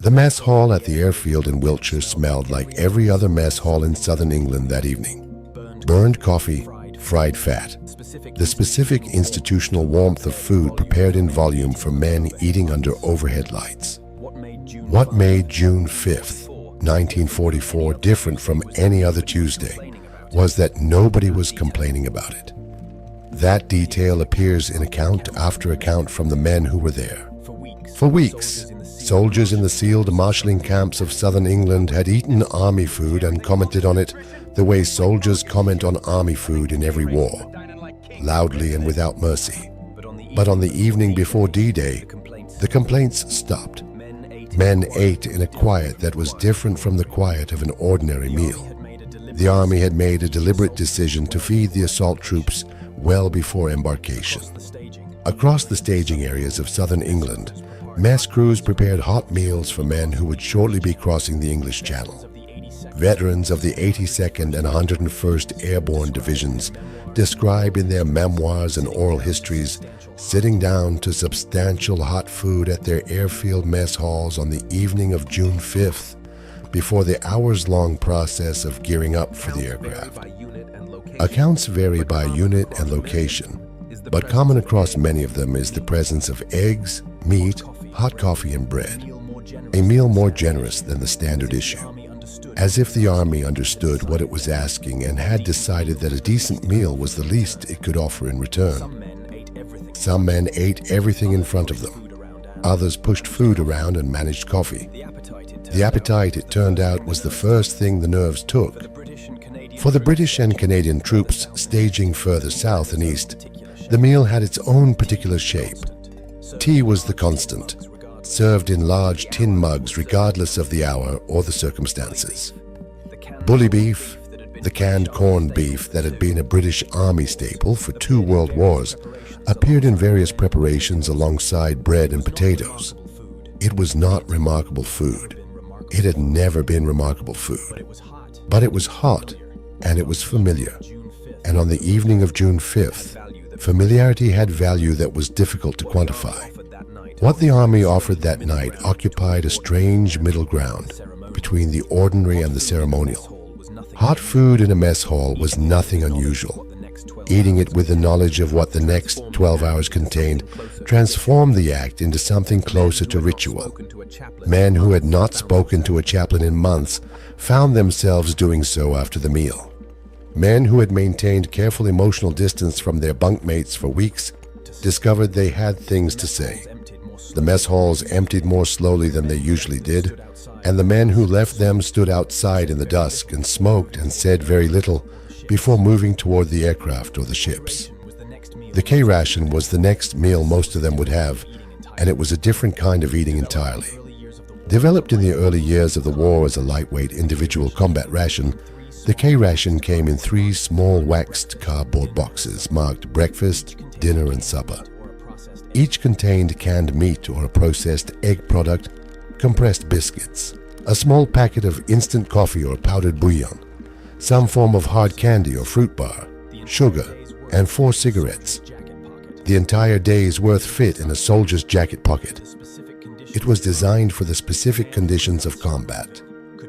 The mess hall at the airfield in Wiltshire smelled like every other mess hall in southern England that evening. Burned coffee, fried fat, the specific institutional warmth of food prepared in volume for men eating under overhead lights. What made June 5th, 1944 different from any other Tuesday was that nobody was complaining about it. That detail appears in account after account from the men who were there. For weeks, soldiers in the sealed marshalling camps of southern England had eaten army food and commented on it the way soldiers comment on army food in every war, loudly and without mercy. But on the evening before D-Day, the complaints stopped. Men ate in a quiet that was different from the quiet of an ordinary meal. The army had made a deliberate decision to feed the assault troops well before embarkation. Across the staging areas of southern England, mess crews prepared hot meals for men who would shortly be crossing the English Channel. Veterans of the 82nd and 101st Airborne Divisions describe in their memoirs and oral histories sitting down to substantial hot food at their airfield mess halls on the evening of June 5th, before the hours-long process of gearing up for the aircraft. Accounts vary by unit and location, but common across many of them is the presence of eggs, meat, hot coffee, and bread, a meal more generous than the standard issue, as if the Army understood what it was asking and had decided that a decent meal was the least it could offer in return. Some men ate everything in front of them. Others pushed food around and managed coffee. The appetite, it turned out, was the first thing the nerves took. For the British and Canadian troops staging further south and east, the meal had its own particular shape. Tea was the constant, served in large tin mugs regardless of the hour or the circumstances. Bully beef, the canned corned beef that had been a British Army staple for 2 world wars, appeared in various preparations alongside bread and potatoes. It was not remarkable food. It had never been remarkable food. But it was hot, and it was familiar. And on the evening of June 5th, familiarity had value that was difficult to quantify. What the Army offered that night occupied a strange middle ground between the ordinary and the ceremonial. Hot food in a mess hall was nothing unusual. Eating it with the knowledge of what the next 12 hours contained transformed the act into something closer to ritual. Men who had not spoken to a chaplain in months found themselves doing so after the meal. Men who had maintained careful emotional distance from their bunkmates for weeks discovered they had things to say. The mess halls emptied more slowly than they usually did, and the men who left them stood outside in the dusk and smoked and said very little before moving toward the aircraft or the ships. The K-ration was the next meal most of them would have, and it was a different kind of eating entirely. Developed in the early years of the war as a lightweight individual combat ration, the K-ration came in 3 small waxed cardboard boxes marked breakfast, dinner, and supper. Each contained canned meat or a processed egg product, compressed biscuits, a small packet of instant coffee or powdered bouillon, some form of hard candy or fruit bar, sugar, and 4 cigarettes. The entire day's worth fit in a soldier's jacket pocket. It was designed for the specific conditions of combat.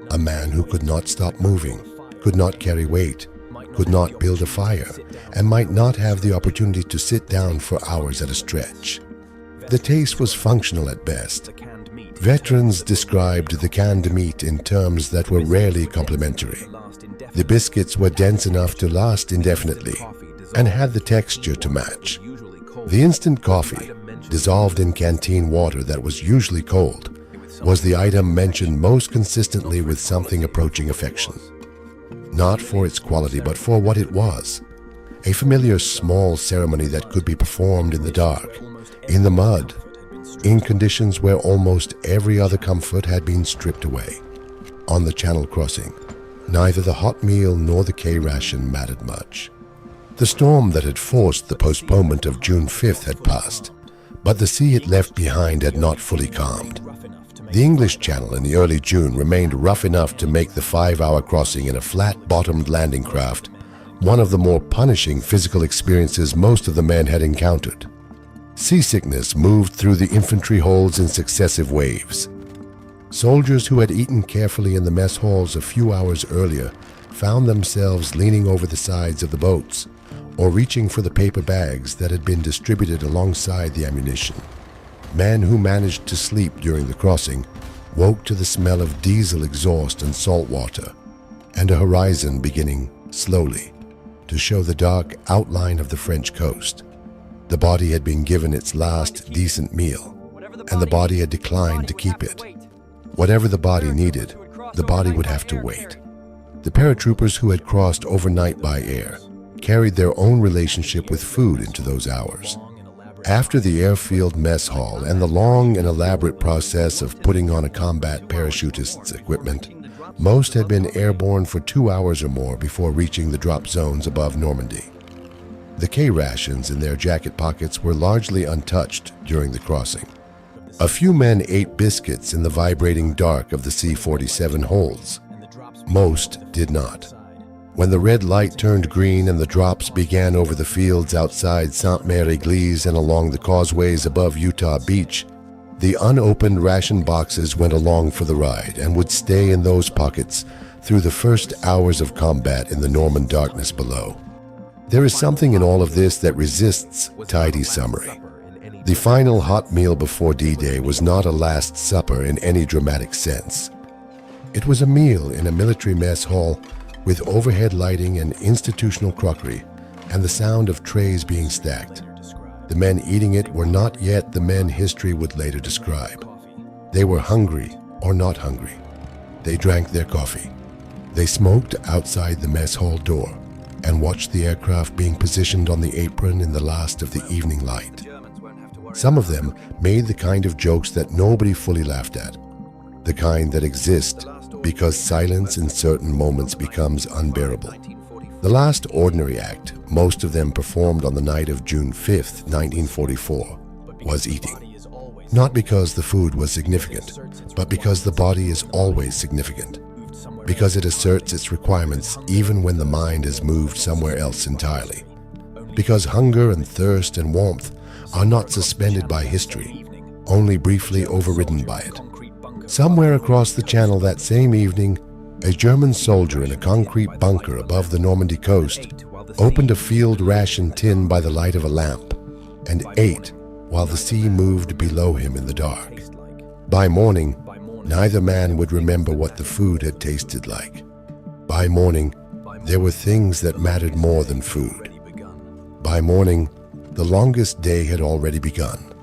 A man who could not stop moving, could not carry weight, could not build a fire, and might not have the opportunity to sit down for hours at a stretch. The taste was functional at best. Veterans described the canned meat in terms that were rarely complimentary. The biscuits were dense enough to last indefinitely and had the texture to match. The instant coffee, dissolved in canteen water that was usually cold, was the item mentioned most consistently with something approaching affection. Not for its quality, but for what it was. A familiar small ceremony that could be performed in the dark, in the mud, in conditions where almost every other comfort had been stripped away. On the Channel crossing, neither the hot meal nor the K-ration mattered much. The storm that had forced the postponement of June 5th had passed, but the sea it left behind had not fully calmed. The English Channel in the early June remained rough enough to make the 5-hour crossing in a flat-bottomed landing craft one of the more punishing physical experiences most of the men had encountered. Seasickness moved through the infantry holds in successive waves. Soldiers who had eaten carefully in the mess halls a few hours earlier found themselves leaning over the sides of the boats or reaching for the paper bags that had been distributed alongside the ammunition. Men who managed to sleep during the crossing woke to the smell of diesel exhaust and salt water, and a horizon beginning slowly to show the dark outline of the French coast. The body had been given its last decent meal, and the body had declined to keep it. Whatever the body needed, the body would have to wait. The paratroopers who had crossed overnight by air carried their own relationship with food into those hours. After the airfield mess hall and the long and elaborate process of putting on a combat parachutist's equipment, most had been airborne for 2 hours or more before reaching the drop zones above Normandy. The K-rations in their jacket pockets were largely untouched during the crossing. A few men ate biscuits in the vibrating dark of the C-47 holds. Most did not. When the red light turned green and the drops began over the fields outside Sainte-Mère-Église and along the causeways above Utah Beach, the unopened ration boxes went along for the ride and would stay in those pockets through the first hours of combat in the Norman darkness below. There is something in all of this that resists tidy summary. The final hot meal before D-Day was not a last supper in any dramatic sense. It was a meal in a military mess hall with overhead lighting and institutional crockery, and the sound of trays being stacked. The men eating it were not yet the men history would later describe. They were hungry or not hungry. They drank their coffee. They smoked outside the mess hall door and watched the aircraft being positioned on the apron in the last of the evening light. Some of them made the kind of jokes that nobody fully laughed at, the kind that exist because silence in certain moments becomes unbearable. The last ordinary act most of them performed on the night of June 5th, 1944, was eating. Not because the food was significant, but because the body is always significant. Because it asserts its requirements even when the mind is moved somewhere else entirely. Because hunger and thirst and warmth are not suspended by history, only briefly overridden by it. Somewhere across the channel that same evening, a German soldier in a concrete bunker above the Normandy coast opened a field ration tin by the light of a lamp and ate while the sea moved below him in the dark. By morning, neither man would remember what the food had tasted like. By morning, there were things that mattered more than food. By morning, the longest day had already begun.